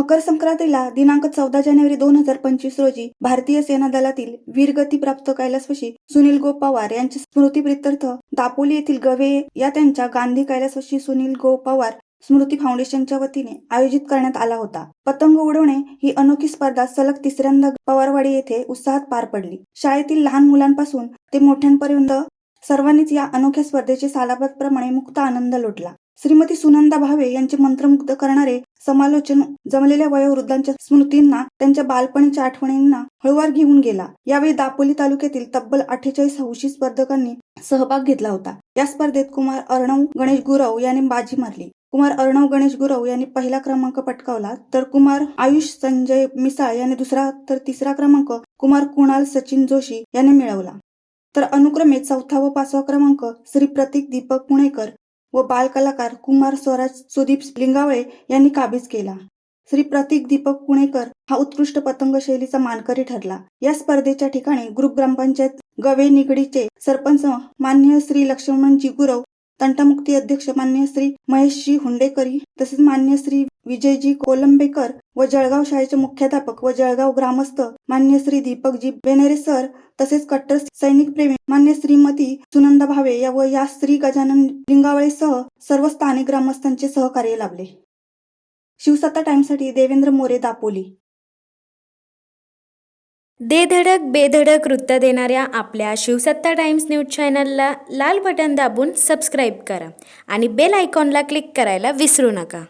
मकर संक्रांतीला दिनांक 14 जानेवारी 2025 रोजी भारतीय सेना दलातील वीरगती प्राप्त कैलासवासी सुनील गो पवार यांच्या स्मृतीप्रित्यर्थ दापोली येथील गवे या त्यांच्या गांधी कैलासवासी सुनील गो पवार स्मृती फाउंडेशनच्या वतीने आयोजित करण्यात आला होता। पतंग उडवणे ही अनोखी स्पर्धा सलग तिसऱ्यांदा पवारवाडी येथे उत्साहात पार पडली। शाळेतील लहान मुलांपासून ते मोठ्यांपर्यंत सर्वांनीच या अनोख्या स्पर्धेचे सालाबादप्रमाणे मुक्त आनंद लुटला। श्रीमती सुनंदा भावे यांचे मंत्रमुग्ध करणारे समालोचन जमलेल्या वयोवृद्धांच्या स्मृतींना, त्यांच्या बालपणीच्या आठवणींना हळूवार घेऊन गेला। यावेळी दापोली तालुक्यातील तब्बल 48 हौशी स्पर्धकांनी सहभाग घेतला होता। या स्पर्धेत कुमार अर्णव गणेश गुरव यांनी बाजी मारली। कुमार अर्णव गणेश गुरव यांनी पहिला क्रमांक पटकावला, तर कुमार आयुष संजय मिसाळ यांनी दुसरा, तर तिसरा क्रमांक कुमार कुणाल सचिन जोशी यांनी मिळवला। तर अनुक्रमे चौथा व 5वा क्रमांक श्री प्रतीक दीपक पुणेकर व बाल कलाकार कुमार स्वराज सुदीप लिंगावळे यांनी काबीज केला। श्री प्रतीक दीपक पुणेकर हा उत्कृष्ट पतंग शैलीचा मानकरी ठरला। या स्पर्धेच्या ठिकाणी ग्रुप ग्रामपंचायत गवे निगडीचे सरपंच मान्य श्री लक्ष्मणजी गुरव, तंटामुक्ती अध्यक्ष मान्य श्री महेशजी हुंडेकरी, तसेच मान्य श्री विजयजी कोलंबेकर व जळगाव शाळेचे मुख्याध्यापक व जळगाव ग्रामस्थ मान्य श्री दीपकजी बेनेरे सर, तसेच कट्टर सैनिक प्रेमी मान्य श्रीमती सुनंदा भावे व या श्री गजानन लिंगावळे सह सर्व स्थानिक ग्रामस्थांचे सहकार्य लाभले। शिवसत्ता टाइम्ससाठी देवेंद्र मोरे, दापोली। दे धडक बेधडक वृत्त देणाऱ्या आपल्या शिवसत्ता टाइम्स न्यूज चॅनलला लाल बटन दाबून सबस्क्राईब करा आणि बेल आयकॉनला क्लिक करायला विसरू नका।